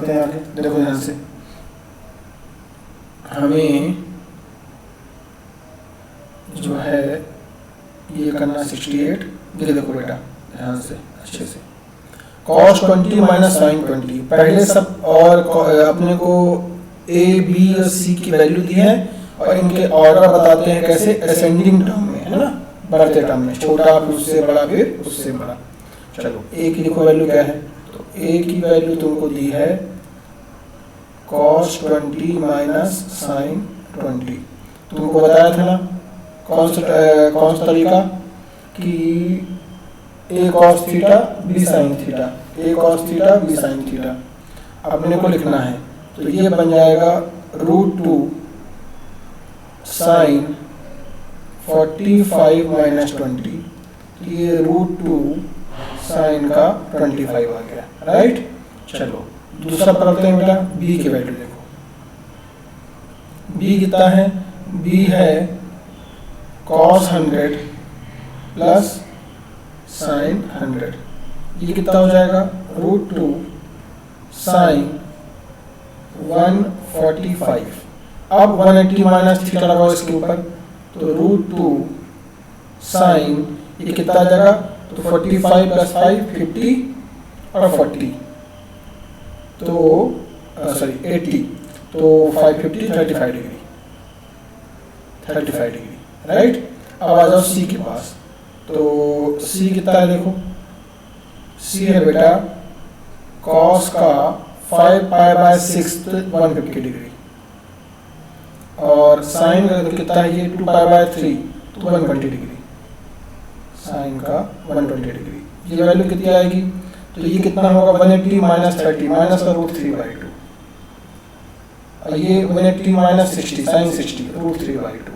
हैं आगे देखो ध्यान से, हमें जो है ये करना 68। ये देखो बेटा ध्यान से अच्छे से, cos 20 माइनस साइन 20। पहले सब और अपने को ए बी और सी की वैल्यू दी है और इनके ऑर्डर बताते हैं कैसे, असेंडिंग टर्म में, है ना, बढ़ते टर्म में, छोटा फिर उससे बड़ा फिर उससे बड़ा। चलो ए की देखो वैल्यू क्या है, तो ए की वैल्यू तुमको दी है cos 20 माइनस साइन 20। तुमको बताया था ना कौन सा तरीका कि a cos theta b sine theta, a cos theta b sine theta अपने को लिखना है। तो ये बन जाएगा √2 साइन 45 माइनस 20। ये √2 साइन का 25 आ गया, राइट। चलो दूसरा पढ़ते हैं बेटा, b की वैल्यू देखो, b कितना है, b है cos 100 प्लस साइन 100। ये कितना हो जाएगा, √2 साइन 145। अब 180 माइनस थीटा लगाओ इसके ऊपर, तो √2 साइन ये कितना आ जाएगा, तो 45 प्लस 5 50 और 40, तो सॉरी 80, तो 550 35 डिग्री, 35 डिग्री, राइट। अब आ जाओ सी के पास, तो सी कितना है देखो, सी है बेटा cos का 5π/6 150 डिग्री, और साइन का कितना है ये 2π/3 तो 120 डिग्री, साइन का 120 डिग्री। ये वैल्यू कितनी आएगी, तो ये कितना होगा 180 माइनस 30 माइनस का √3/2, और ये 180 माइनस 60 साइन 60 √3/2।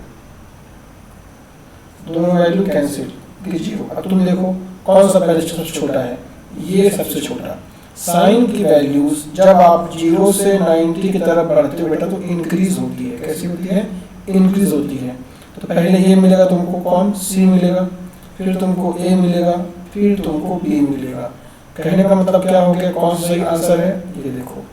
दोनों वैल्यू कैंसिल, ये 0। अब तुम देखो कौन सा पहले सबसे छोटा है, ये सबसे छोटा। साइन की वैल्यूज जब आप 0 से 90 की तरफ बढ़ते हो बेटा तो इंक्रीज होती है। कैसी होती है, इंक्रीज होती है। तो पहले ये मिलेगा तुमको, कौन, सी मिलेगा, फिर तुमको ए मिलेगा, फिर तुमको बी मिलेगा। कहने का मतलब क्या हो गया, कौन सा सही आंसर है, ये देखो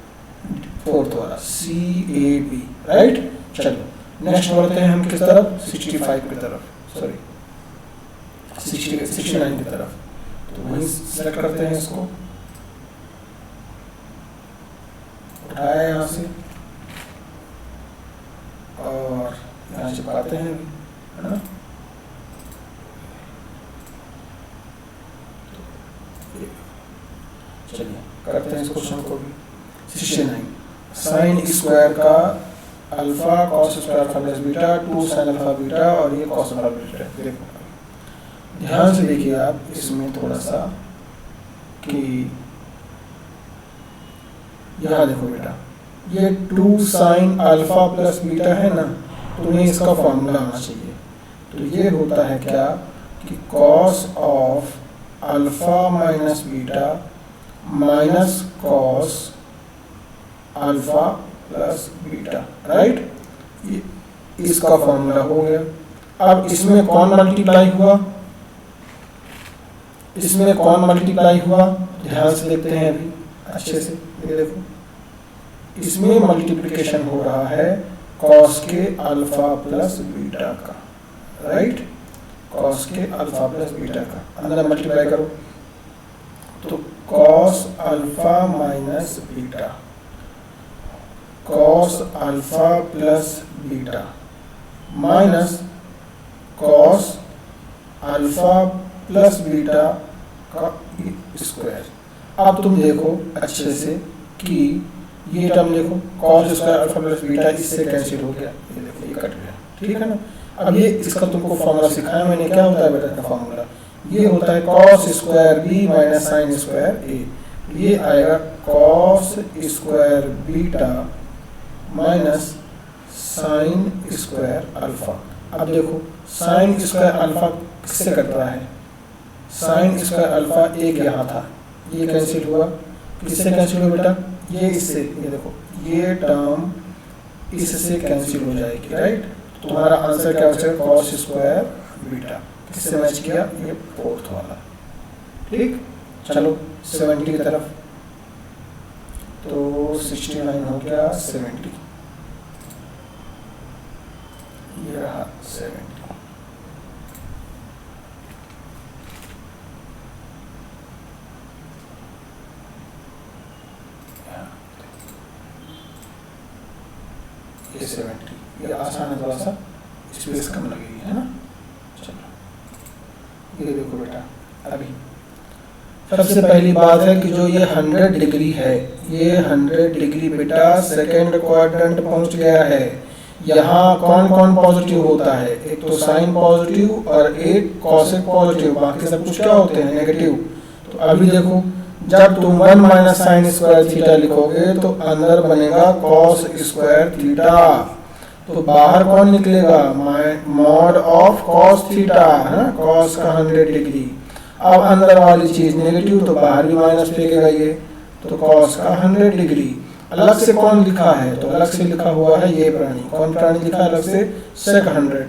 फोर्थ वाला CAB, राइट। चलो नेक्स्ट बढ़ते हैं हम किस तरफ, 65 की तरफ, सॉरी 69 की तरफ। तो वहीं सेलेक्ट करते हैं इसको, उठाया यहाँ से और यहाँ चिपकाते हैं, है ना। चलिए करते हैं इस क्वेश्चन को भी। 69 साइन स्क्वायर का alpha cos square alpha plus beta 2 sine alpha beta, और ये cos अल्फा बीटा। देखो ध्यान से देखिए आप इसमें थोड़ा सा कि यहाँ देखो बेटा, ये 2 साइन अल्फा प्लस बीटा है ना, तुम्हें इसका फॉर्मूला आना चाहिए। तो ये होता है क्या कि cos of alpha minus beta minus cos alpha plus beta, right. इसका फॉर्मूला हो गया। अब इसमें कौन मल्टीप्लाई हुआ, इसमें कौन मल्टीप्लाई हुआ, ध्यान से देखते हैं अभी अच्छे से। ये देखो इसमें मल्टीप्लिकेशन हो रहा है cos के अल्फा प्लस बीटा का, राइट, cos के अल्फा प्लस बीटा का। अंदर मल्टीप्लाई करो तो cos alpha minus beta, cos alpha plus beta minus cos alpha plus beta का स्क्वायर। अब तुम देखो अच्छे से कि ये टर्म देखो cos square alpha plus beta इससे कैंसिल हो गया, ये देखो ये कट गया, ठीक है ना। अब ये इसका तुमको फॉर्मूला सिखाया मैंने, क्या होता है बेटा का फॉर्मूला, ये होता है cos square B minus sine square A. ये आएगा cos square beta minus sine square alpha. अब देखो साइन स्क्वायर अल्फा किससे कट रहा है, साइन स्क्वायर अल्फा एक यहाँ था, ये कैंसिल हुआ, किससे कैंसिल हुआ बेटा, ये इससे, ये देखो ये टर्म इससे कैंसिल हो जाएगी, राइट। तो तुम्हारा आंसर क्या हो जाएगा, cos स्क्वायर बीटा। किससे मैच किया, ये फोर्थ वाला, ठीक। चलो 70 की तरफ, तो 69 हो गया 70, ये रहा 70। ये 70, ये आसान है, थोड़ा सा स्पेस कम लगेगी, है ना। चलो ये देखो बेटा, अभी सबसे पहली बात है कि जो ये 100 डिग्री है, ये 100 डिग्री बेटा सेकेंड क्वाड्रेंट पहुंच गया है। यहाँ कौन कौन पॉजिटिव होता है, एक तो साइन पॉजिटिव और एक कॉसेक पॉजिटिव, बाकी सब कुछ क्या होते हैं, नेगेटिव। तो अभी देखो, जब तुम 1 माइनस साइन स्क्वायर थीटा लिखोगे तो अंदर बनेगा कॉस स्क्वायर थीटा, तो बाहर कौन निकलेगा, मॉड ऑफ कॉस थीटा, है ना, कॉस का 100 डिग्री। अब अंदर वाली चीज नेगेटिव, तो बाहर भी माइनस फेंकेगा ये, तो कॉस का 100 डिग्री। अलग से कौन लिखा है, तो अलग से लिखा हुआ है ये प्राणी, कौन प्राणी लिखा है अलग से, सेक 100,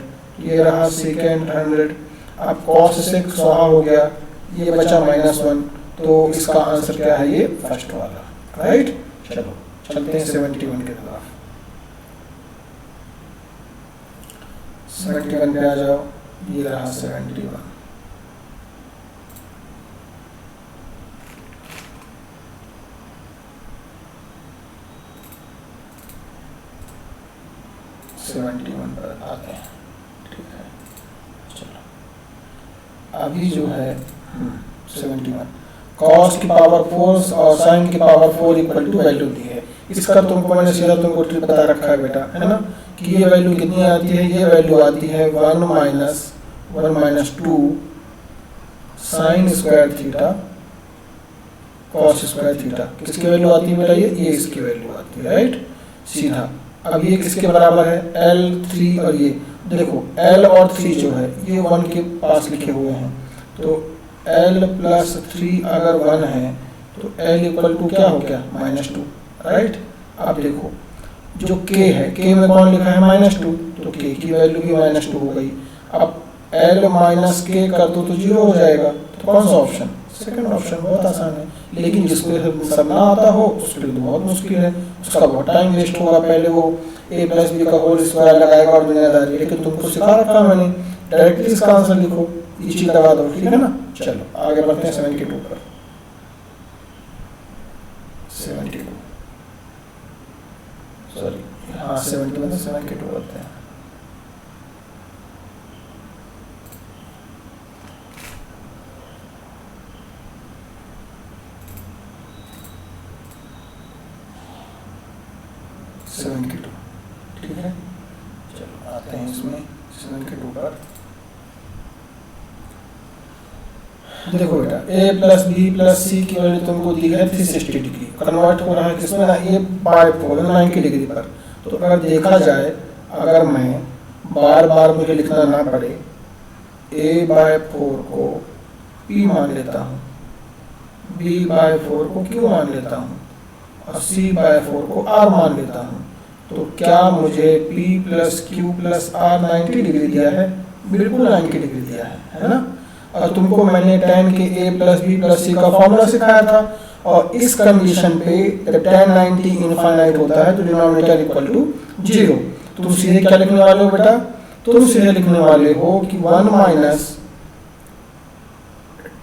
ये रहा सेकेंड 100। अब कॉस सेक स्वाहा हो गया, ये बचा -1, तो इसका आंसर क्या है, ये फर्स्ट वाला, राइट। चलो चलते हैं 71 की तरफ। 71 पे आ जाओ, ये रहा 71। पर आते हैं, ठीक है। चलो अभी जो है 71, कॉस की पावर 4 और साइन की पावर 4 इक्वल टू वैल्यू दी है। इसका तुमको मैंने सीधा तुमको ट्रिक बता रखा है बेटा, है ना, कि ये वैल्यू कितनी आती है, ये वैल्यू आती है 1 minus 2 sign square theta cos square theta. किसकी वैल्यू आती है बेटा, ये इसकी वैल्यू आती है, राइट, सीधा। अब ये किसके बराबर है, L 3, और ये देखो L और 3 जो है ये 1 के पास लिखे हुए हैं, तो L प्लस 3 अगर 1 है तो L इक्वल टू क्या हो गया, -2, राइट। अब देखो जो K है, K में कौन लिखा है, -2, तो K की वैल्यू भी -2 हो गई। अब L माइनस K कर दो तो 0 हो जाएगा, तो कौन सा ऑप्शन, सेकंड ऑप्शन। बहुत आसान है, लेकिन जिसको सब ना आता हो उसके लिए तो बहुत मुश्किल है, उसका बहुत टाइम वेस्ट होगा, पहले वो a प्लस बी का होल स्क्वायर लगाएगा और दुनियादारी। लेकिन तुमको सिखा रखा मैंने, डायरेक्टली इसका आंसर लिखो, ये चीज लगा दो, ठीक है ना। चलो आगे बढ़ते हैं 72 पर। 72 सॉरी, हाँ 71 से 72 करते हैं। ठीक है, चलो आते हैं इसमें 72 पर। देखो बेटा a प्लस बी प्लस सी की वैल्यू तुमको दी है 360 डिग्री, कन्वर्ट हो रहा है किसमें ना, a बाय 4 90 डिग्री पर। तो अगर देखा जाए, अगर मैं बार बार मुझे लिखना ना पड़े, a बाय 4 को p मान लेता हूँ, b बाय 4 को q मान लेता हूँ और c बाय 4 को r मान लेता हूँ, तो क्या मुझे p plus Q plus r 90 degree दिया है, बिल्कुल 90 डिग्री दिया है ना। और तुमको मैंने tan के a प्लस बी प्लस सी का फॉर्मूला सिखाया था, और इस कंडीशन पे जब tan 90 इनफाइनाइट होता है तो डिनोमिनेटर इक्वल टू 0। तुम सीधे क्या लिखने वाले हो बेटा, तुम सीधे लिखने वाले हो कि 1 minus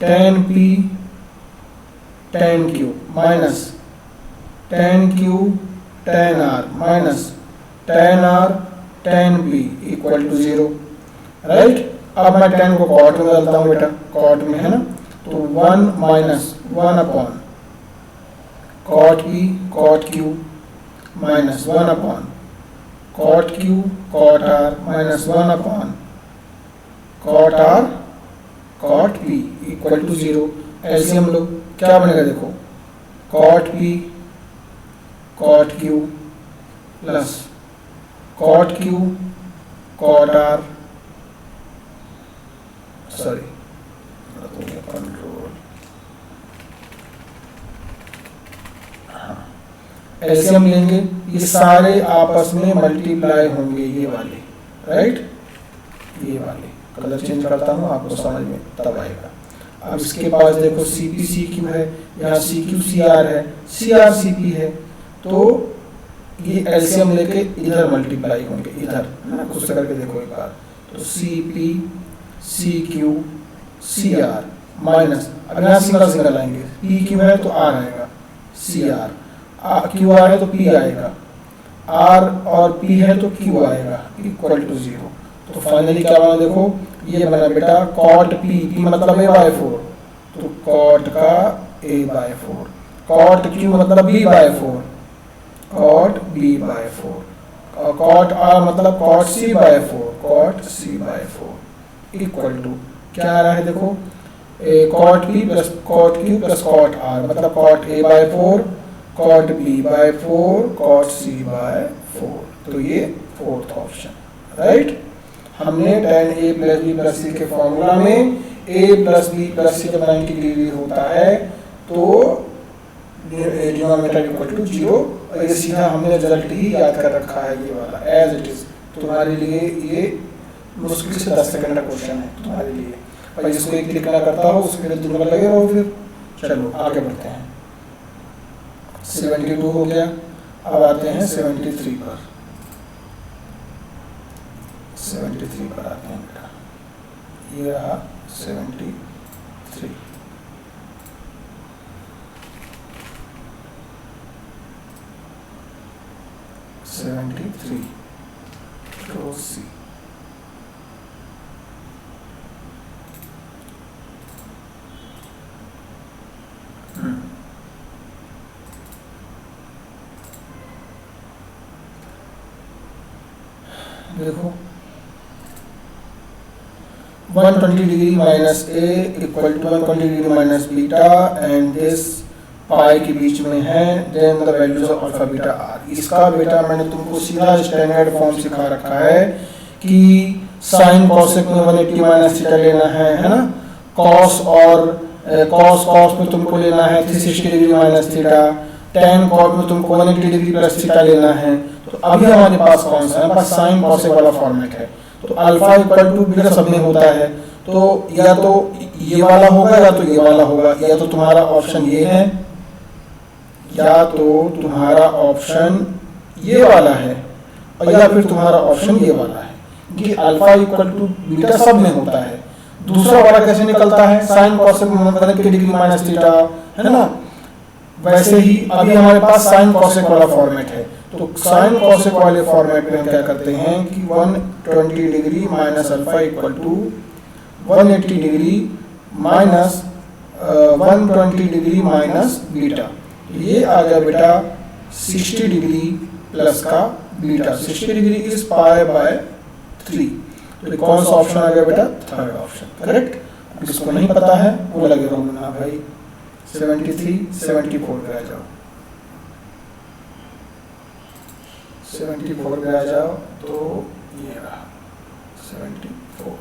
tan p tan q minus tan q tan r minus tan r tan p equal to 0, right. अब मैं tan को कॉट में डालता हूँ बेटा, कॉट में है ना, तो 1 minus 1 upon cot p cot q minus 1 upon cot q cot r minus 1 upon cot r cot p equal to 0। LCM लो, क्या बनेगा देखो, cot p cot q plus cot q cot r, sorry control, हाँ LCM लेंगे, ये सारे आपस में मल्टीप्लाई होंगे, ये वाले, राइट, ये वाले। कलर चेंज करता हूँ आपको समझ में तब आएगा। अब इसके पास देखो CP CQ है, यहाँ CQ CR है, CR CP है, तो ये एलसीएम लेके इधर मल्टीप्लाई होंगे, इधर है ना, खुद से करके देखो एक बार। तो C P C Q C R minus, अब यहाँ सिंगल सिंगल आएंगे, पी क्यू है तो आर आएगा, सी आर क्यू आर है तो पी आएगा, आर और पी है तो क्यू आएगा, इक्वल टू 0। तो फाइनली क्या बना देखो, ये बना बेटा कॉट पी, पी मतलब a/4, तो कॉट का a/4, कॉट क्यू मतलब b/4, कॉट b/4, और कॉट आर मतलब cot c/4, cot c/4 equal to क्या आ रहा है देखो, cot P plus cot Q plus cot R मतलब cot a/4, cot b/4, cot c/4। तो ये फोर्थ ऑप्शन, राइट। हमने tan a plus B plus C के फॉर्मूला में a plus B plus C जब 90 डिग्री होता है तो डिनोमिनेटर इक्वल टू 0, और ये सीधा हमने रिजल्ट ही याद कर रखा है, ये वाला एज इट इज। तुम्हारे लिए ये मुश्किल से 10 सेकंड का क्वेश्चन है तुम्हारे लिए, और जिसको एक क्लिक ना करता हो उसके लिए दिन भर लगे रहो। फिर चलो आगे बढ़ते हैं। 72 हो गया, अब आते हैं 73 पर। 73 पर आते हैं बेटा, ये रहा 73। रो सी, देखो 120 degree minus A equal to 120 degree minus beta and this pi के बीच में है, then the values of alpha beta are. इसका बेटा मैंने तुमको सीधा स्टैंडर्ड फॉर्म सिखा रखा है कि साइन कॉसेक में 180 माइनस थीटा लेना है ना, कॉस और कॉस में तुमको लेना है 360 degree minus theta, tan cot में तुमको 180 डिग्री प्लस थीटा लेना है। तो अभी हमारे पास कौन सा है, हमारे पास साइन कॉसेक वाला फॉर्मेट है। तो अल्फा इक्वल टू बीटा सब में होता है, तो या तो ये वाला होगा या तो ये वाला होगा, या तो तुम्हारा ऑप्शन ये है या तो तुम्हारा ऑप्शन ये वाला है, और या फिर तुम्हारा ऑप्शन ये वाला है कि अल्फा इक्वल टू बीटा सब में होता है। दूसरा वाला कैसे निकलता है, sign cosec 180 degree minus theta, है ना। वैसे ही अभी हमारे पास साइन कॉसेक वाला फॉर्मेट है, तो साइन कॉसेक वाले फॉर्मेट में हम क्या करते हैं कि 120 degree minus alpha equal to 180 degree minus 120 degree minus beta. ये आ गया बेटा 60 डिग्री प्लस का beta, 60 degree is pi by 3। तो कौन सा ऑप्शन आ गया बेटा, थर्ड ऑप्शन, करेक्ट। जिसको नहीं पता है वो लगे रहो ना भाई। 73 74 पे आ जाओ, 74 पे आ जाओ, तो ये रहा 74।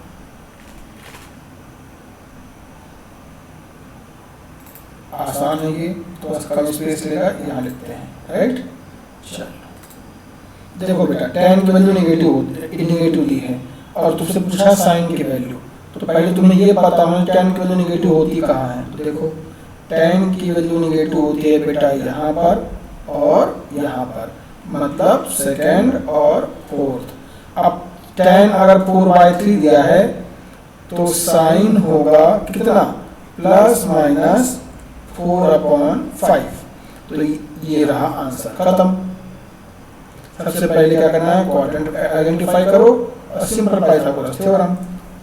आसान है ये, तो बस कम स्पेस लेगा, यहाँ लिखते हैं, राइट। चलो देखो बेटा, tan की वैल्यू नेगेटिव ली है और तुझसे पूछा साइन की वैल्यू, तो पहले तुम्हें ये पता होना tan की वैल्यू नेगेटिव होती कहाँ है। तो देखो tan की वैल्यू नेगेटिव होती है बेटा यहाँ पर और यहाँ पर, मतलब सेकेंड और फोर्थ। अब tan अगर 4/3 दिया है तो साइन होगा कितना, प्लस माइनस 4/5। तो ये रहा आंसर, खत्म। सबसे पहले क्या करना है, क्वाड्रेंट आइडेंटिफाई करो और सिंपल पाइथागोरस थ्योरम।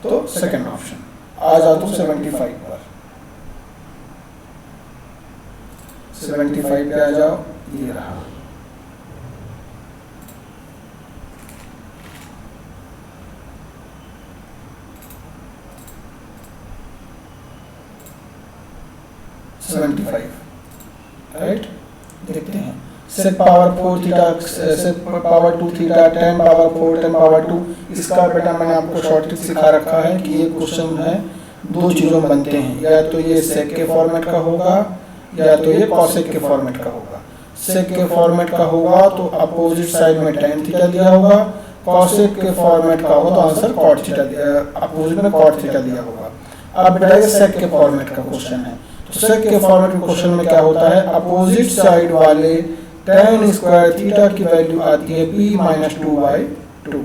तो सेकंड ऑप्शन आ जाओ तुम 75 पर, 75 पे आ जाओ, ये रहा। राइट, देखते हैं। sec power 4 theta, sec power 2 theta, tan power 4, tan power 2। इसका बेटा मैंने आपको शॉर्ट ट्रिक सिखा रखा है कि ये क्वेश्चन है दो चीज़ों में बनते हैं, या तो ये sec के फॉर्मेट का होगा या तो ये cosec के फॉर्मेट का होगा। sec के फॉर्मेट का होगा तो अपोजिट साइड में tan थीटा दिया होगा, cosec के फॉर्मेट का होगा तो आंसर cot थीटा, अपोजिट में cot थीटा दिया होगा। अब बेटा ये sec के फॉर्मेट का क्वेश्चन है, तो sec के फॉर्मेट के क्वेश्चन में क्या होता है, अपोजिट साइड वाले tan स्क्वायर थीटा की वैल्यू आती है p माइनस 2/2,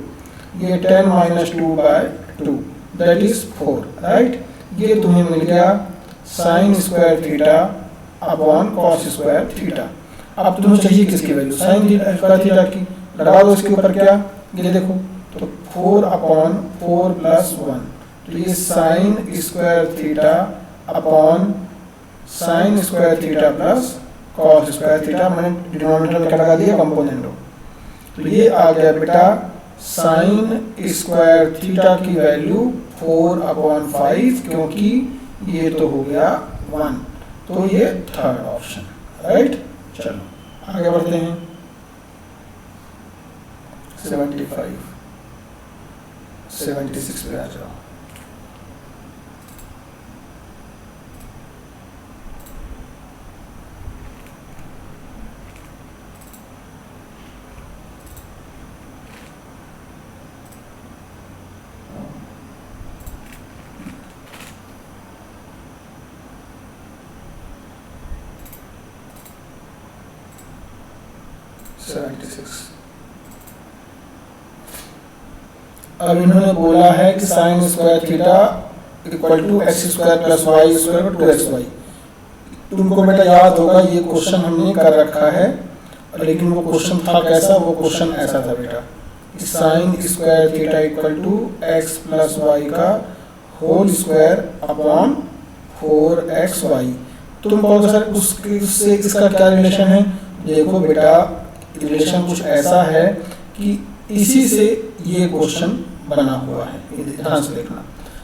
ये 10 माइनस 2/2 दैट इज 4, राइट। ये तुम्हें मिल गया sign square theta upon cos square theta. अब तुम्हें चाहिए किसकी वैल्यू, साइन स्क्वायर थीटा की, लगा दो इसके ऊपर क्या, ये देखो तो 4/4 प्लस 1, तो ये sign square theta upon sine square theta plus cos square theta, मैंने डिनोमिनेटर में क्या लगा दिया, कंपोनेंट। तो ये आ गया बेटा साइन स्क्वायर थीटा की वैल्यू 4/5, क्योंकि ये तो हो गया 1, तो ये थर्ड ऑप्शन, राइट। चलो आगे बढ़ते हैं। 76 पे आ जाओ। अब इन्होंने बोला है कि sine square theta equal to x square plus y square 2xy। तुमको बेटा याद होगा ये क्वेश्चन हमने कर रखा है, लेकिन वो क्वेश्चन था कैसा, वो क्वेश्चन ऐसा था बेटा, sine square theta equal to x plus y का होल स्क्वायर अपॉन 4xy। तुम कहोगे सर उससे इसका क्या रिलेशन है। देखो बेटा रिलेशन कुछ ऐसा है कि इसी से ये क्वेश्चन बना हुआ है, ध्यान से देखना।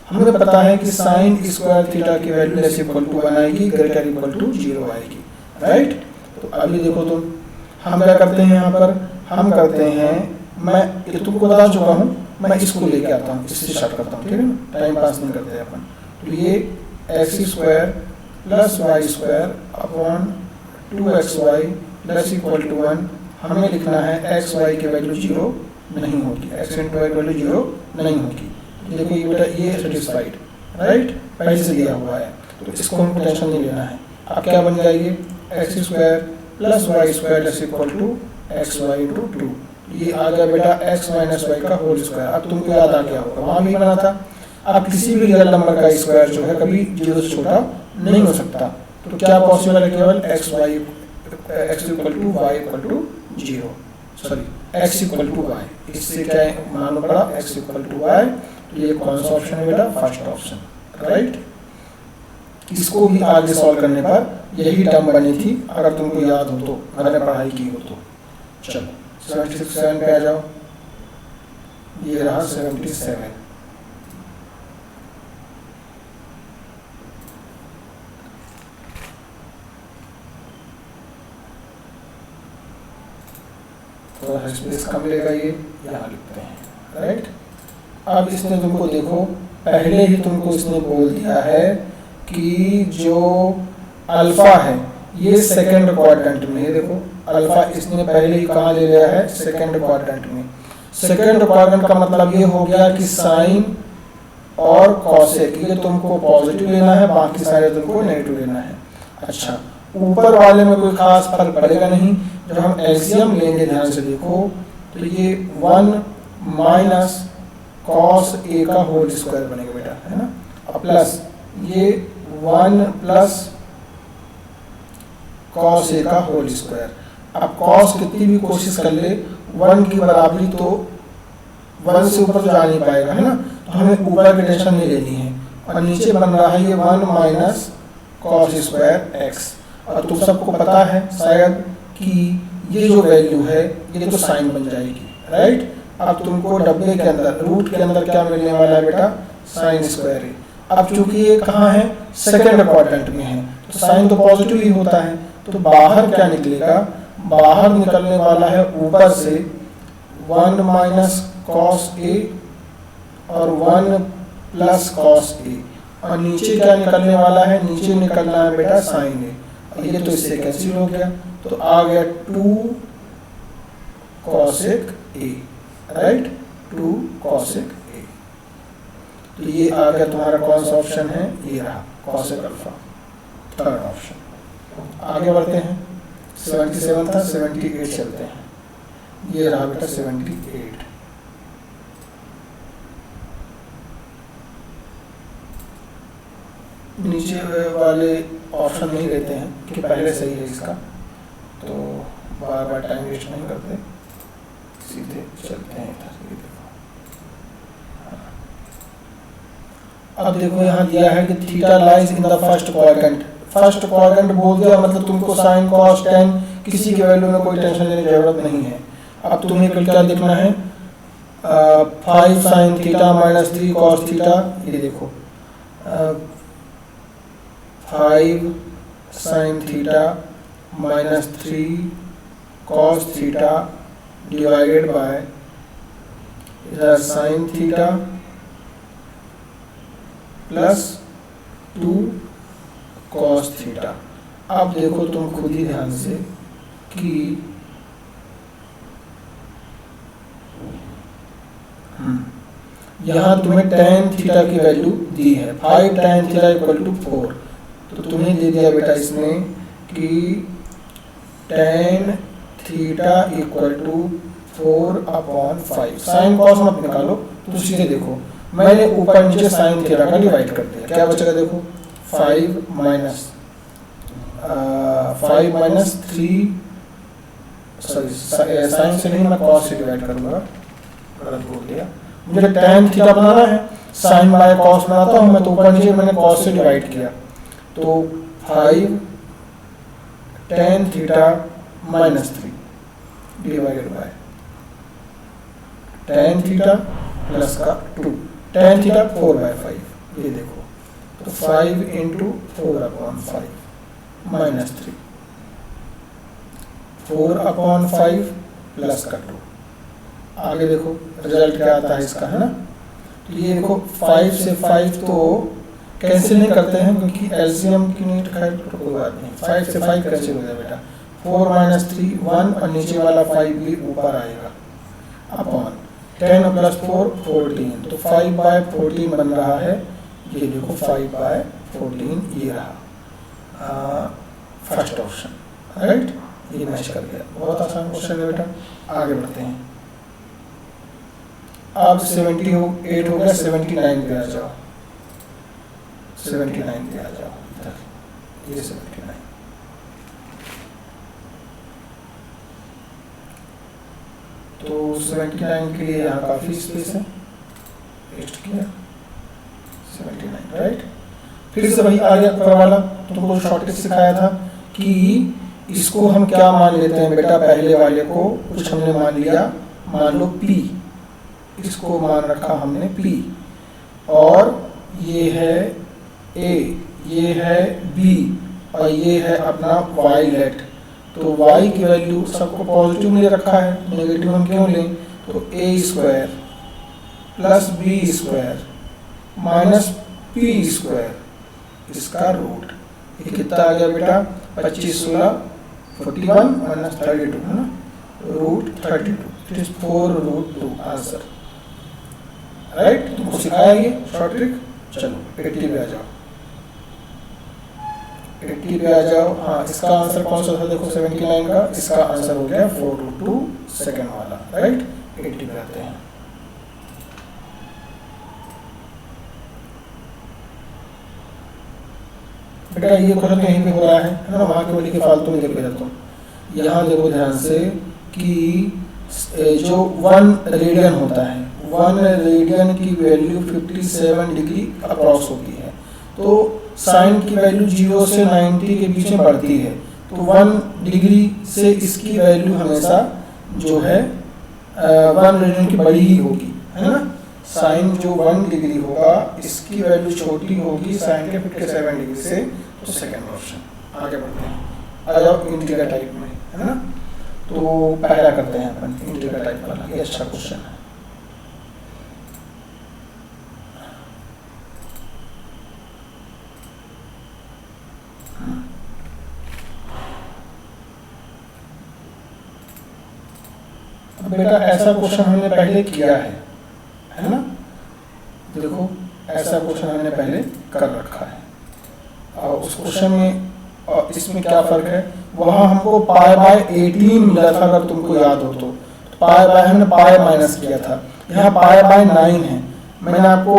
हमें पता है कि साइन स्क्वायर थीटा की वैल्यू लेस इक्वल टू 1 आएगी, ग्रेटर इक्वल टू 0 आएगी, राइट। तो अभी देखो तुम, हम क्या करते हैं यहाँ पर, हम करते हैं, मैं ये तुमको बता चुका हूँ, मैं इसको लेके आता हूँ, इससे स्टार्ट करता हूँ, ठीक है ना, टाइम पास नहीं करते अपन। तो ये x square plus y square upon 2xy less equal to 1, हमें लिखना है एक्स वाई की वैल्यू 0 नहीं होगी, एक्स इंटू वाई की वैल्यू 0 नहीं होगी। देखो ये बेटा ये सेटिस्फाइड, राइट, पहले से दिया हुआ है, तो इसको हमको टेंशन नहीं लेना है। अब क्या बन जाएगी, x square plus y square less equal to x y into 2, ये आ गया बेटा एक्स माइनस वाई का होल स्क्वायर। अब तुमको याद आ गया होगा, वहाँ भी बना था। अब किसी भी रियल नंबर का स्क्वायर जो है कभी 0 से छोटा नहीं हो सकता, तो क्या पॉसिबल है, केवल x equal to y equal to 0, sorry x equal to y, इससे क्या मालूम पड़ा, एक्स इक्वल टू वाई। तो ये कौन सा ऑप्शन है बेटा, फर्स्ट ऑप्शन, राइट। इसको भी आगे सॉल्व करने पर यही टर्म बनी थी, अगर तुमको याद हो तो, अगर पढ़ाई की हो तो। चलो 77 पे आ जाओ, ये रहा 77। थोड़ा स्पेस कम लेगा, ये यहाँ लिखते हैं, राइट। अब इसने तुमको देखो, पहले ही तुमको इसने बोल दिया है कि जो अल्फा है ये सेकंड क्वाड्रेंट में है। देखो अल्फा इसने पहले ही कहाँ ले लिया है, सेकंड क्वाड्रेंट में। सेकंड क्वाड्रेंट का मतलब ये हो गया कि साइन और कॉसेक ये तुमको पॉजिटिव लेना है, बाकी सारे तुमको नेगेटिव लेना है। अच्छा, ऊपर वाले में कोई खास फर्क पड़ेगा नहीं। जब हम एलसीएम लेंगे, ध्यान से देखो, तो ये 1 माइनस कॉस ए का होल स्क्वायर बनेगा बेटा, है ना, और प्लस ये 1 प्लस कॉस ए का होल स्क्वायर। अब कॉस कितनी भी कोशिश कर ले 1 की बराबरी तो 1 से ऊपर तो जा नहीं पाएगा, है ना, तो हमें ऊपर की टेंशन नहीं लेनी है। और नीचे बन रहा है ये 1 माइनस कॉस स्क्वायर एक्स। और तुम सबको पता है शायद कि ये जो वैल्यू है ये तो साइन बन जाएगी, राइट। अब तुमको डब्बे के अंदर रूट के अंदर क्या मिलने वाला है बेटा, साइन स्क्वायर है। अब चूंकि ये कहाँ है, सेकंड क्वाड्रेंट में है, तो साइन तो पॉजिटिव ही होता है, तो बाहर क्या निकलेगा, बाहर निकलने वाला है ऊपर से 1 माइनस कॉस ए और 1 प्लस कॉस ए, और नीचे क्या निकलने वाला है, नीचे निकलना है बेटा साइन ए। और ये तो इससे कैंसिल हो गया, तो आ गया 2 कॉसेक ए, राइट, 2 कॉसेक ए। तो ये आ गया तुम्हारा कौन सा ऑप्शन है, ये रहा कॉसेक अल्फा, थर्ड ऑप्शन। आगे बढ़ते हैं 77 था, 78 चलते हैं। ये रहा बेटा 78। नीचे वाले ऑप्शन नहीं लेते हैं कि पहले सही है इसका, तो बार बार टाइम वेस्ट नहीं करते, सीधे चलते हैं इधर। ये देखो, अब देखो यहाँ दिया है कि theta lies in the first quadrant. First quadrant बोल दिया मतलब तुमको साइन कॉस टेन किसी के वैल्यू में कोई टेंशन लेने की जरूरत नहीं है। अब तुम्हें क्या देखना है, 5 sine theta minus 3 cos theta. ये देखो 5 sine theta minus 3 cos theta divided by इधर sine theta plus 2 cos theta. अब देखो तुम खुद ही ध्यान से कि यहाँ तुम्हें tan थीटा की वैल्यू दी है 5 tan थीटा इक्वल टू 4, तो तुम्हें दे दिया बेटा इसमें कि tan theta equal to 4/5। Sine cos मत निकालो, तो सीधे देखो मैंने ऊपर नीचे साइन थीटा का डिवाइड कर दिया, क्या बचेगा देखो 5 माइनस 3, सॉरी साइन से नहीं मैं कॉस से डिवाइड करूंगा, गलत बोल दिया। मुझे tan थीटा बनाना है, साइन बाय कॉस बनाता हूँ मैं, तो ऊपर नीचे मैंने कॉस से डिवाइड किया, तो 5 tan theta minus 3 divided by tan theta plus का 2, tan थीटा 4/5। ये देखो तो 5 इंटू 4/5 माइनस 3, 4/5 प्लस का 2। आगे देखो रिजल्ट क्या आता है इसका, है ना। तो ये देखो 5 से 5 तो कैंसिल नहीं करते हैं क्योंकि एलसीएम की नीट, खैर तो कोई बात नहीं, 5 से 5 कैंसिल हो जाए बेटा, 4 माइनस 3 1 और नीचे वाला 5 भी ऊपर आएगा अपॉन 10 प्लस 4 14, तो 5/14 बन रहा है। ये देखो 5/14 ये रहा फर्स्ट ऑप्शन, राइट। ये मैच कर गया, बहुत आसान क्वेश्चन है बेटा। आगे बढ़ते हैं, अब 78 हो गया, 79 पे आ जाओ, 79 पे आ जाओ इधर, ये 79। तो 79 के लिए यहाँ काफ़ी स्पेस है, पेस्ट किया 79, राइट। फिर से वही आ गया वाला, तुमको शॉर्ट ट्रिक सिखाया था कि इसको हम क्या मान लेते हैं बेटा, पहले वाले को कुछ हमने मान लिया, मान लो P, इसको मान रखा हमने P, और ये है A, ये है B, और ये है अपना Y लेट। तो y की वैल्यू सबको पॉजिटिव में रखा है, नेगेटिव हम क्यों लें, तो a² plus b² minus p², इसका रूट। ये कितना आ गया बेटा, 25 16 41 माइनस 32, है ना, root 32, it is 4√2 answer, right. तुमको सिखाया ये शॉर्ट ट्रिक। चलो 80 पे आ जाओ, 80 पे आ जाओ। हाँ, इसका आंसर कौन सा था देखो 79 का, इसका आंसर हो गया 4√2 सेकेंड वाला, राइट। 80 पे आते हैं, बेटा ये क्वेश्चन तो यहीं पे हो रहा है ना, वहाँ के बोली के फालतू में देखो इधर। तुम यहाँ देखो ध्यान से कि जो 1 रेडियन होता है, 1 रेडियन की वैल्यू 57 डिग्री अप्रॉक्स होती है, तो साइन की वैल्यू 0 से 90 के बीच में बढ़ती है, तो 1 डिग्री से इसकी वैल्यू हमेशा जो है 1 रेडियन की बड़ी ही होगी, है ना। साइन जो 1 डिग्री होगा इसकी वैल्यू छोटी होगी साइन के 57 डिग्री से, तो सेकेंड ऑप्शन। आगे बढ़ते हैं, आ जाओ इंटीग्रल टाइप में, है ना। तो पहला करते हैं अपन इंटीग्रल टाइप वाला, ये अच्छा क्वेश्चन है। बेटा ऐसा क्वेश्चन हमने पहले किया है ना। देखो ऐसा क्वेश्चन हमने पहले कर रखा है, और उस क्वेश्चन में और इसमें क्या फ़र्क है, वहाँ हमको पाई बाय 18 मिला था अगर तुमको याद हो तो, पाई बाय हमने पाई माइनस किया था, यहाँ पाई बाय 9 है। मैंने आपको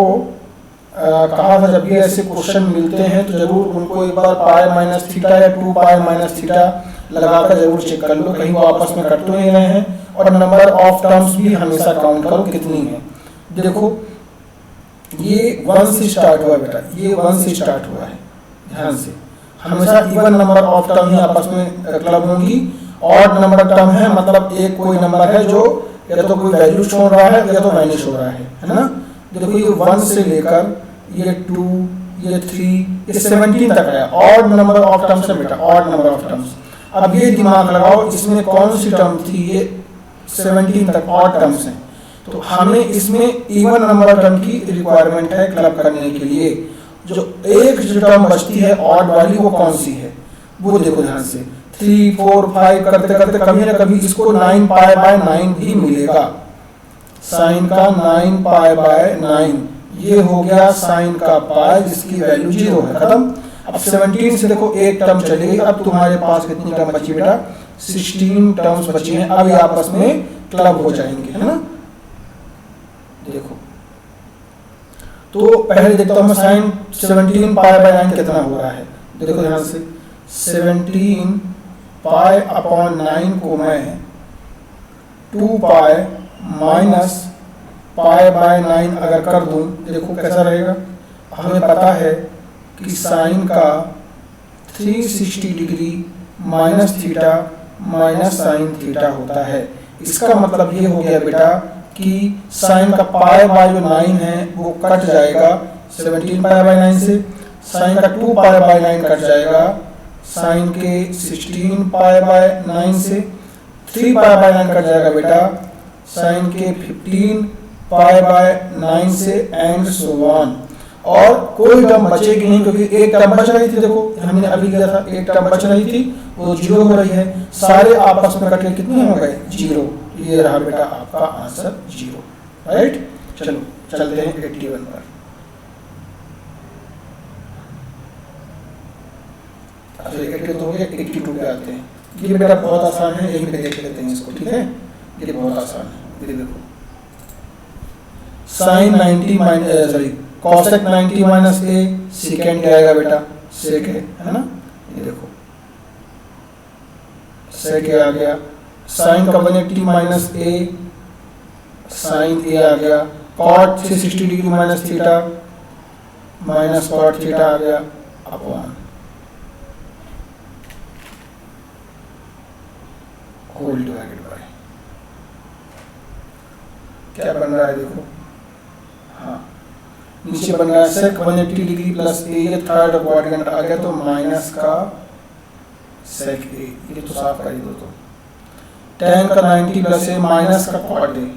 कहा था जब भी ऐसे क्वेश्चन मिलते हैं तो जरूर उनको एक बार पाई माइनस थीटा या 2 पाई माइनस थीटा लगाकर जरूर चेक कर लो, कहीं वो आपस में कट तो नहीं रहे हैं। और नंबर ऑफ टर्म्स भी हमेशा काउंट करो कितनी है। देखो ये 1 से स्टार्ट हुआ बेटा, ये 1 से स्टार्ट हुआ है, ध्यान से। हमेशा इवन नंबर ऑफ टर्म ही आपस में क्लब होंगी। ऑड नंबर टर्म है मतलब एक कोई नंबर है जो या तो कोई वैल्यू छोड़ रहा है या तो वैनिश हो रहा है ना। देखो ये 1 से लेकर ये 2, ये 3, ये 17 तक है, ऑड नंबर ऑफ टर्म्स है बेटा, ऑड नंबर ऑफ टर्म्स। अब ये दिमाग लगाओ इसमें कौन सी टर्म थी, ये 17 तक ऑड टर्म्स हैं, तो हमें इसमें इवन नंबर टर्म की रिक्वायरमेंट है क्लब करने के लिए। जो एक जो टर्म बचती है ऑड वाली वो कौन सी है, वो देखो ध्यान से। 3, 4, 5 करते करते कभी ना कभी इसको 9 पाई बाय 9 भी मिलेगा। साइन का 9 पाई बाय 9, ये हो गया साइन का पाई जिसकी वैल्यू 0 है, खत्म। अब 17 से देखो एक टर्म चली गई, अब तुम्हारे पास कितनी टर्म बची बेटा, 16 टर्म्स बची हैं। अब ये आपस में क्लब हो जाएंगे, है ना। देखो तो पहले देखता हूँ मैं साइन 17 पाई बाय 9 कितना हो रहा है। देखो ध्यान से, 17 पाई अपॉन 9 को मैं 2 पाई माइनस पाई बाय 9 अगर कर दूं, देखो कैसा रहेगा। हमें पता है कि साइन का 360 degree minus theta minus sine theta होता है। इसका मतलब ये हो गया बेटा कि साइन का पाई बाय जो 9 है वो कट जाएगा 17 पाई बाय 9 से, साइन का 2 पाई बाय 9 कट जाएगा साइन के 16 पाई बाय 9 से, 3 पाई बाय 9 कट जाएगा बेटा साइन के 15 पाई बाय 9 से, एंड सो ऑन। और कोई टर्म बचेगी नहीं क्योंकि एक टर्म बच रही थी, देखो हमने अभी किया था, एक टर्म बच रही थी वो 0 हो रही है, सारे आपस में कट के कितने हो गए 0। ये रहा बेटा आपका आंसर 0, राइट। चलो चलते हैं 81 पर। अच्छा 82 हो गया, 82 पे आते हैं। ये बेटा बहुत आसान है, यहीं पे देख लेते हैं इसको, ठीक है। ये बहुत आसान है, ये देखो sine 90 minus sorry cosec 90 minus A, second क्या आएगा बेटा, सेक है ना। ये देखो सेक आ गया, साइन का 180 माइनस ए, साइन ए आ गया, cot 360 degree minus theta minus cot theta आ गया अपॉन होल डिवाइडेड बाय क्या बन रहा है देखो, हाँ नीचे बन रहा है सेक 180 डिग्री प्लस ए, ये थर्ड क्वाड्रेंट आ गया तो माइनस का सेक ए, ये तो साफ कर दो। तो tan का 90 प्लस ए माइनस का कॉट ए,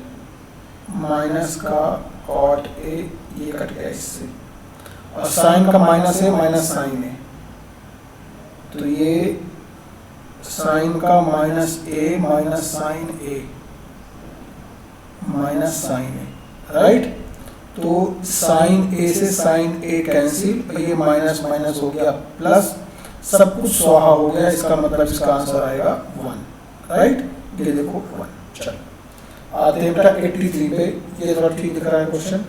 माइनस का कॉट ए, ये कट गया इससे, और साइन का माइनस ए माइनस साइन ए, तो ये साइन का minus A minus sign A minus sign A, right. तो साइन ए से साइन ए कैंसिल, और ये माइनस माइनस हो गया प्लस, सब कुछ स्वाहा हो गया। इसका मतलब इसका आंसर आएगा 1, राइट। ये देखो 1। चलो आते हैं बेटा 83 पे, ये थोड़ा ठीक दिख रहा है क्वेश्चन।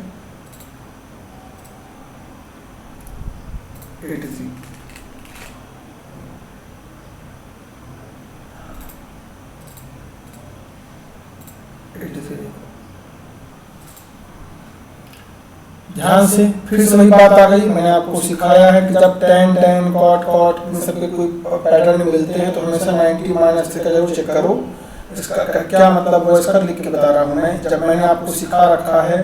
83 ध्यान से, फिर से वही बात आ गई। मैंने आपको सिखाया है कि जब tan tan cot cot इन सब के कोई पैटर्न मिलते हैं तो हमेशा 90 माइनस से का जरूर चेक करो। इसका क्या मतलब वो इसका लिख के बता रहा हूँ मैं। जब मैंने आपको सिखा रखा है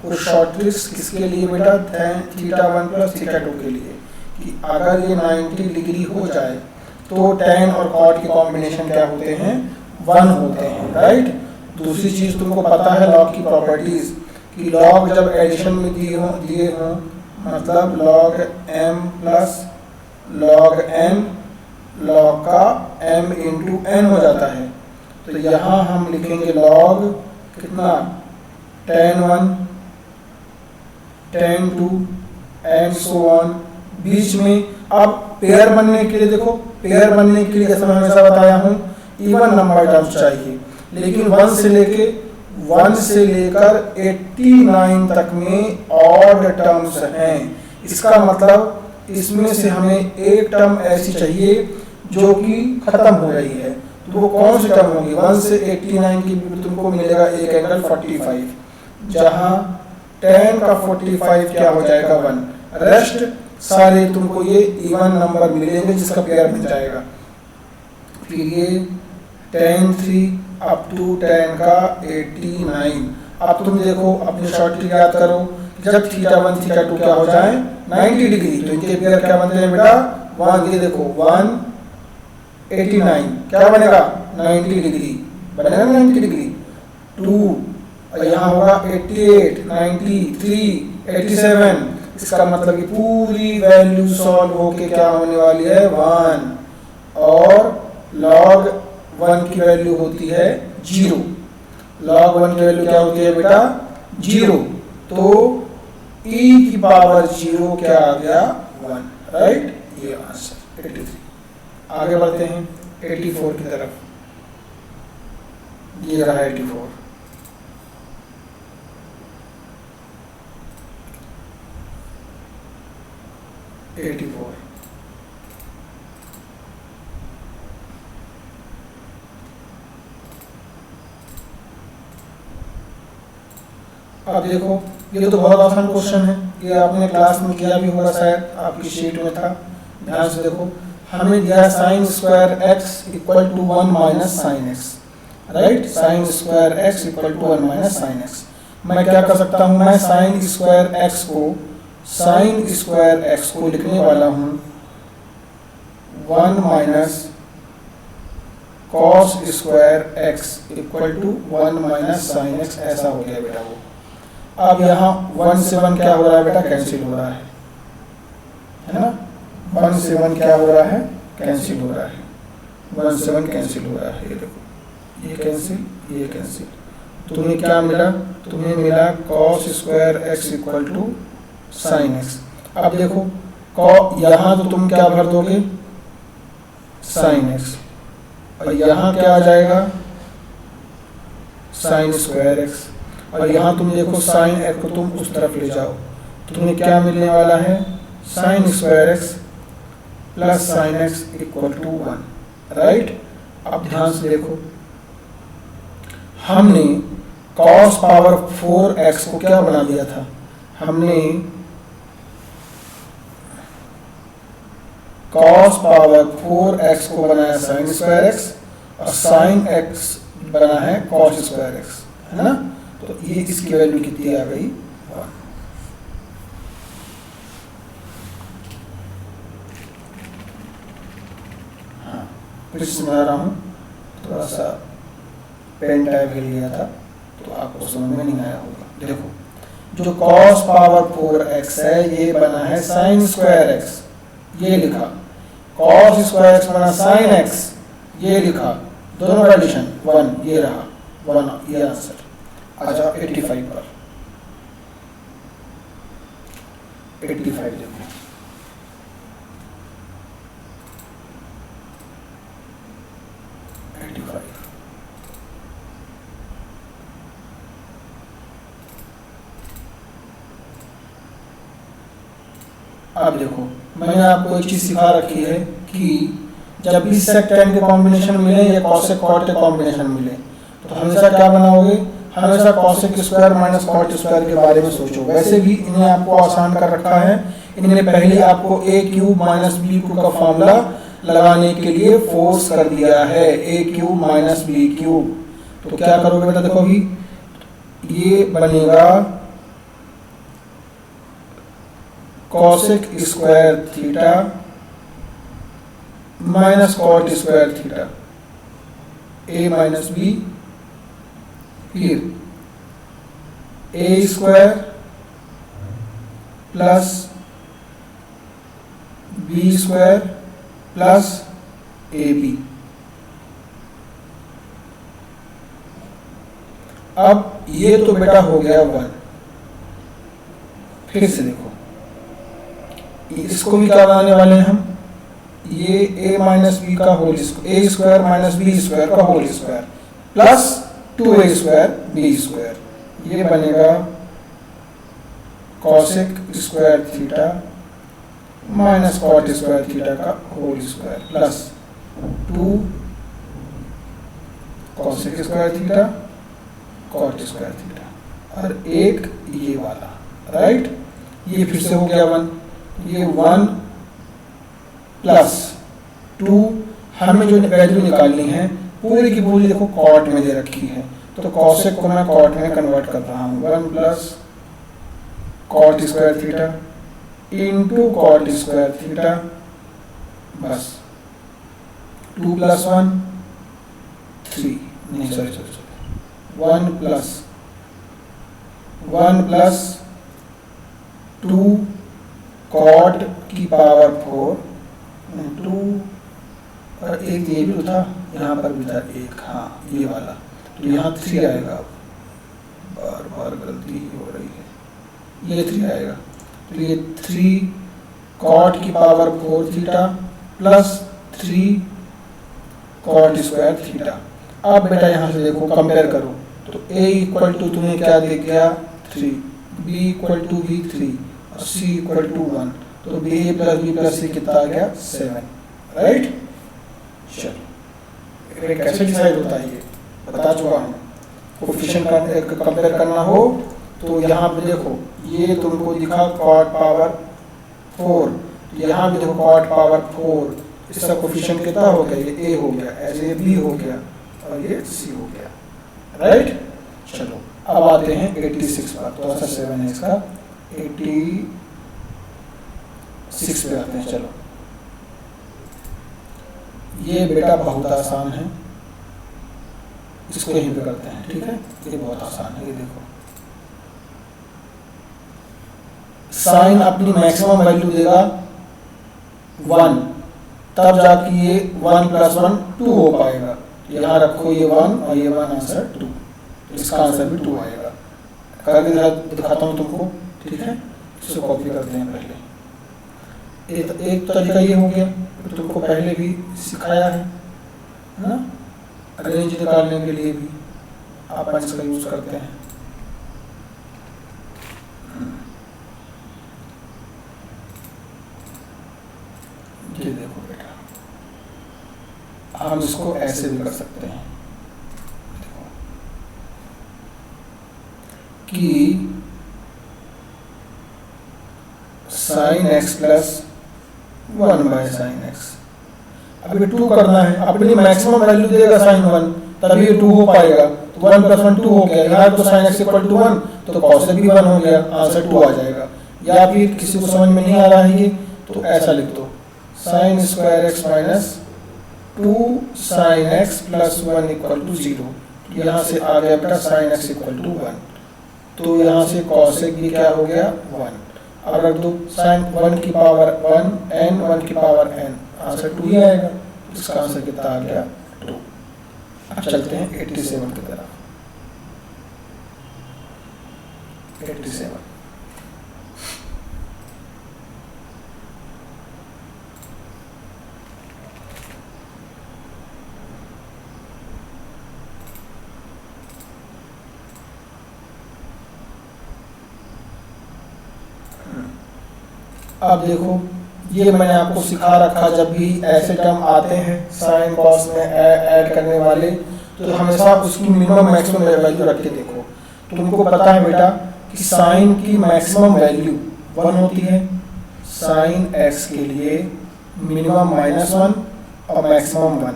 कुछ शॉर्ट ट्रिक्स किसके लिए बेटा, θ1 प्लस θ2 के लिए, कि अगर ये 90 डिग्री हो जाए तो tan और cot के कॉम्बिनेशन क्या होते हैं, 1 होते हैं, राइट। दूसरी चीज़ तुमको पता है लॉग की प्रॉपर्टीज़, कि लॉग जब एडिशन में दिए हों मतलब log m plus log n, log का m इंटू n हो जाता है। तो यहाँ हम लिखेंगे log कितना, tan 1 tan 2 and so on बीच में। अब पेयर बनने के लिए देखो, पेयर बनने के लिए जैसे मैं हमेशा बताया हूँ इवन नंबर टर्म्स चाहिए, लेकिन 1 से लेकर 89 तक में ऑड टर्म्स हैं। इसका मतलब इसमें से हमें एक टर्म ऐसी चाहिए जो कि खत्म हो रही है, तो वो कौन सी टर्म होगी? 1 से 89 की तुमको मिलेगा एक एंगल 45, जहां tan का 45 क्या हो जाएगा 1। रेस्ट सारे तुमको ये इवन नंबर मिलेंगे जिसका पेयर बन जाएगा। फिर ये tan 3 अप टू tan का 89। अब तुम देखो अपने शॉर्टकट याद करो, जब θ1 θ2 क्या हो जाए 90 डिग्री, तो इनके पेयर क्या बनते हैं बेटा 1। ये देखो 189 क्या बनेगा 90 डिग्री बनेगा, 90 डिग्री 2, यहाँ होगा 88 93 87। इसका मतलब कि पूरी वैल्यू सॉल्व होके क्या होने वाली है 1, और log 1 की वैल्यू होती है 0। log 1 की वैल्यू क्या होती है बेटा 0, तो e की पावर 0 क्या आ गया 1, राइट। ये आंसर 83। आगे बढ़ते हैं 84 की तरफ। ये रहा 84। अब देखो ये तो बहुत आसान क्वेश्चन है, ये आपने क्लास में किया भी होगा, शायद आपकी शीट में था। ध्यान से देखो, हमें दिया sin square x equal to 1 minus sine x, right. sin square x equal to 1 minus sine x. मैं क्या कर सकता हूँ, मैं sin स्क्वायर x को लिखने वाला हूँ 1 minus cos square x equal to 1 minus sine x. ऐसा हो गया बेटा वो। अब यहाँ 1 से 1 क्या हो रहा है बेटा कैंसिल हो रहा है ना। 1 से 1 क्या हो रहा है कैंसिल हो रहा है, 1 से 1 कैंसिल हो रहा है। ये देखो ये कैंसिल, ये कैंसिल, तुम्हें क्या मिला, तुम्हें मिला cos square x equal to sine x. अब देखो यहाँ तो तुम क्या भर दोगे साइन एक्स, और यहाँ क्या आ जाएगा साइन स्क्वायर एक्स, और यहाँ तुम देखो साइन एक्स को तुम उस तरफ ले जाओ, तुम्हें क्या मिलने वाला है sine square x plus sine x equal to 1, right. अब ध्यान से देखो, हमने cos पावर 4x को क्या बना दिया था, हमने cos पावर 4x को बनाया साइन स्क्वायर एक्स, और साइन एक्स बना है cos स्क्वायर एक्स, है ना। तो ये इसकी वैल्यू कितनी आ गई 1। हाँ, फिर समझा रहा हूँ, थोड़ा सा पेन टाइप हिल गया था तो आपको समझ में नहीं आया होगा। देखो जो cos पावर 4x है ये बना है साइन स्क्वायर एक्स, ये लिखा, cos स्क्वायर एक्स बना साइन एक्स, ये लिखा, दोनों का एडिशन 1, ये रहा 1, ये आंसर। आ जाओ 85 पर। 85 देखो, अब देखो मैंने आपको एक चीज सिखा रखी है कि जब भी sec tan के कॉम्बिनेशन मिले या cosec cot के कॉम्बिनेशन मिले तो हमेशा क्या बनाओगे, हमेशा cosec square minus cot square के बारे में सोचो। वैसे भी इन्हें आपको आसान कर रखा है, इन्हें पहले आपको a cube minus b cube का फॉर्मूला लगाने के लिए फोर्स कर दिया है, a cube minus b cube. तो क्या करोगे बेटा, देखो अभी ये बनेगा cosec square theta minus cot square theta, a minus b, फिर a square plus b square plus ab। अब ये तो बेटा हो गया 1। फिर से देखो इसको भी क्या बनाने वाले हैं हम, ये a माइनस बी का whole square, A square minus B square का whole square plus 2a square B square, ये बनेगा cosec square theta minus cot square theta का whole square plus 2 cosec square theta cot square theta और एक ये वाला, right. ये फिर से हो गया 1, ये 1 प्लस 2, हमें जो वैल्यू निकालनी है पूरी की पूरी देखो कॉट में दे रखी है, तो कॉसेक को मैं कॉट में कन्वर्ट कर रहा हूँ, 1 plus cot square theta into cot square theta, बस 2 प्लस 1 3, नहीं सॉरी 1 प्लस 2 कॉट की पावर 4 2, और एक ये भी तो था, यहाँ पर भी था एक, हाँ ये वाला, तो यहाँ 3 आएगा। अब बार बार गलती हो रही है, ये 3 आएगा, तो ये 3 कॉट की power 4 theta plus 3 cot square theta. अब बेटा यहाँ से देखो कंपेयर करो, तो a इक्वल टू तुम्हें क्या दे गया 3, b इक्वल टू भी 3 और c इक्वल टू 1, तो a प्लस बी प्लस सी कितना आ गया 7, राइट। चलो कैसे डिसाइड होता है ये बता चुका हूँ। कोफिशिएंट का कंपेयर करना हो तो यहाँ पे देखो ये तुमको दिखा कॉट पावर 4, यहाँ भी देखो कॉट पावर 4, इसका कोफिशिएंट कितना हो गया, ये a हो गया, ऐसे ये b हो गया और ये c हो गया, राइट। चलो अब आते हैं 86 पर, तो ऐसा 7 है इसका, 86 पे आते हैं। चलो ये बेटा बहुत आसान है, इसको यहीं पे करते हैं, ठीक है। ये बहुत आसान है, ये देखो साइन अपनी मैक्सिमम वैल्यू देगा 1, तब जाके ये 1 प्लस 1 2 हो पाएगा। यहाँ रखो ये 1 और ये 1 आंसर 2, इसका आंसर भी 2 आएगा। करके दिखाता हूँ तुमको, ठीक है। इसको कॉपी करते हैं पहले। एक तरीका ये हो गया, तुमको पहले भी सिखाया है ना, रेंज निकालने के लिए भी आप इसका यूज करते हैं। ये देखो बेटा, हम इसको ऐसे भी कर सकते हैं, देखो कि sign x plus 1 by sine x. अब ये 2 करना है, अपनी मैक्सिमम वैल्यू देगा साइन 1, तभी ये 2 हो पाएगा। तो 1 प्लस 1 2 हो गया, यहाँ तो साइन एक्स इक्वल टू 1, तो कॉसेक भी 1 हो गया, आंसर 2 आ जाएगा। या फिर किसी को समझ में नहीं आ रहा है ये, तो ऐसा लिख दो, sine square x minus 2 sine x plus 1 equal to 0। यहाँ से आ गया बेटा साइन एक्स इक्वल टू 1, तो यहाँ से कॉसेक भी क्या हो गया 1। अब रख दो साइन 1 की पावर 1 n 1 की पावर n, आंसर 2 ही आएगा। इसका आंसर कितना आ गया 2। अब चलते हैं 87 की तरफ। 87 अब देखो, ये मैंने आपको सिखा रखा, जब भी ऐसे टर्म आते हैं साइन कॉस में ऐड करने वाले, तो हमेशा उसकी मिनिमम मैक्सिमम वैल्यू रख के देखो। तुमको पता है बेटा कि साइन की मैक्सिमम वैल्यू 1 होती है, साइन एक्स के लिए मिनिमम -1 और मैक्सिमम 1।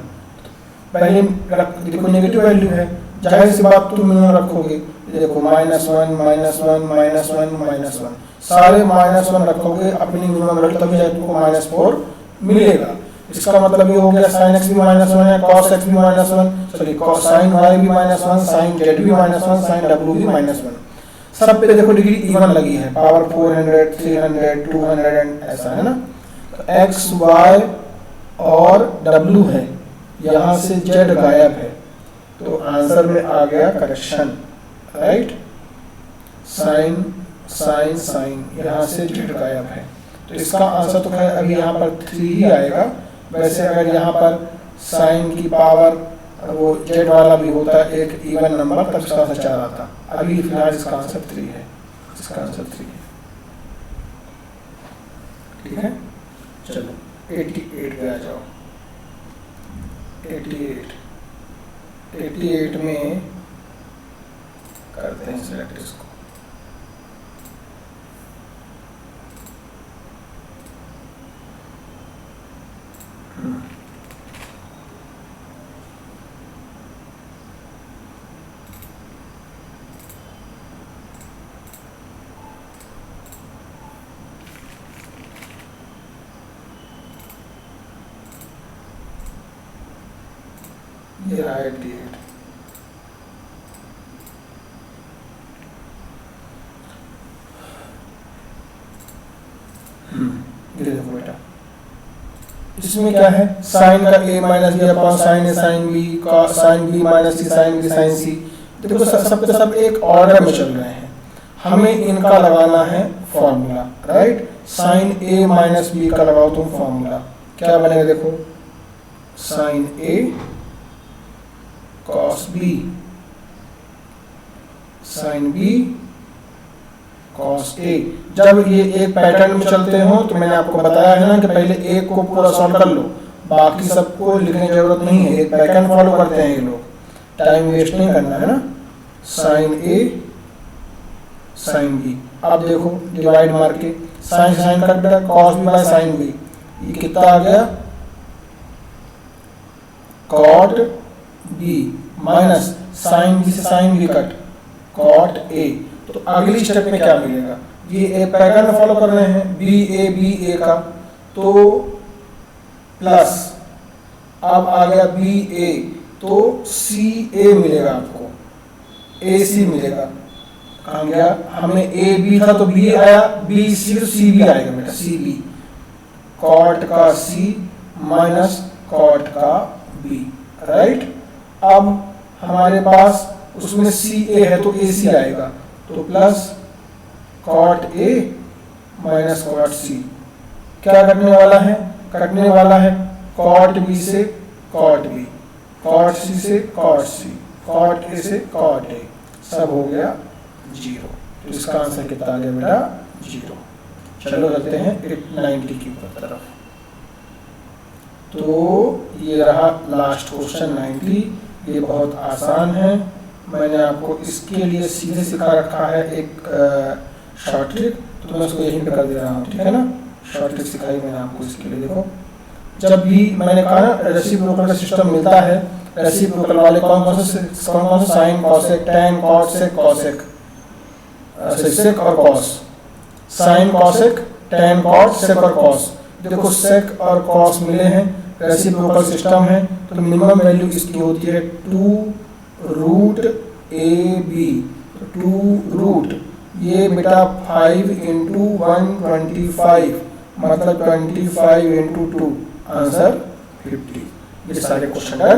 पहले देखो नेगेटिव वैल्यू है, जाहिर सी बात तुम मिनिमम रखोगे। देखो -1 -1 -1 सारे -1 रखोगे अपनी मिनिमम वैल्यू, तभी जाके तुमको -4 मिलेगा। इसका मतलब ये हो गया साइन एक्स भी -1 है, कॉस एक्स भी -1, सॉरी साइन वाई भी -1, साइन जेड भी -1, साइन डब्ल्यू भी -1। सब पे देखो डिग्री इवन लगी है, पावर 400 300 200 एंड ऐसा है ना। तो एक्स वाई और डब्ल्यू है, यहाँ से जेड गायब है, तो आंसर में आ गया correction, right. Sign sign sign, यहाँ से जेड गायब है, तो इसका आंसर तो खैर अभी यहाँ पर 3 ही आएगा। वैसे अगर यहाँ पर साइन की पावर वो जेड वाला भी होता है एक इवन नंबर, तब इसका आंसर 4 आता। अभी फिलहाल इसका आंसर 3 है, इसका आंसर 3 है। ठीक है, चलो 88 पे आ जाओ। 88 में करते हैं सिलेक्ट इसको। ये रहा 88। ये देखो बेटा, इसमें क्या है, साइन का a minus b upon sine a sine b का sine b minus c sine b sine c. देखो सब के सब एक ऑर्डर में चल रहे हैं। हमें इनका लगाना है formula, right. Sine A minus B का लगाओ तुम फॉर्मूला, क्या बनेगा देखो, sine A cos B sine B cos A. जब ये एक पैटर्न में चलते हो तो मैंने आपको बताया है ना कि पहले एक को पूरा सॉल्व कर लो, बाकी सबको लिखने की जरूरत नहीं है, एक पैटर्न फॉलो करते हैं ये लोग, टाइम वेस्ट नहीं करना है ना। साइन ए साइन बी, अब देखो डिवाइड मार के साइन साइन कट गया, cos B by sine B, ये कितना आ गया, cot B minus sine B से sine B cut, cot A. तो अगली स्टेप में क्या मिलेगा, ये एक पैटर्न फॉलो कर रहे हैं बी ए का, तो प्लस अब आ गया बी ए, तो सी ए मिलेगा आपको, ए सी मिलेगा। कहाँ गया, हमें ए बी था तो बी आया, बी सी तो सी बी आएगा बेटा, सी बी, कॉट का सी माइनस कॉट का बी, राइट। अब हमारे पास उसमें सी ए है तो ए सी आएगा, तो plus cot a minus cot c. क्या कटने वाला है, कटने वाला है कॉट बी से कॉट बी, कॉट सी से कॉट सी, कॉट ए से कॉट ए, सब हो गया 0। तो इसका आंसर कितना आ गया बेटा, 0। चलो चलते हैं 90 की तरफ। तो ये रहा लास्ट क्वेश्चन 90। ये बहुत आसान है, मैंने आपको इसके लिए सीधे सिखा रखा है एक शॉर्ट ट्रिक, तो मैं उसको यहीं पे कर दे रहा हूँ, ठीक है ना। शॉर्ट ट्रिक सिखाई मैंने आपको इसके लिए। देखो, जब भी मैंने कहा ना रेसिप्रोकल का सिस्टम मिलता है, रेसिप्रोकल वाले कौन कौन से sine cosec tan cot sec cosec, sec और cos, sine cosec tan cot sec और कॉस। देखो सेक और कॉस मिले हैं, रेसिप्रोकल सिस्टम है, तो मिनिमम वैल्यू इसकी होती है 2 ए बी। 2 रूट ये बेटा 5 इंटू 125, मतलब 25 इंटू 2, आंसर 50। ये सारे क्वेश्चन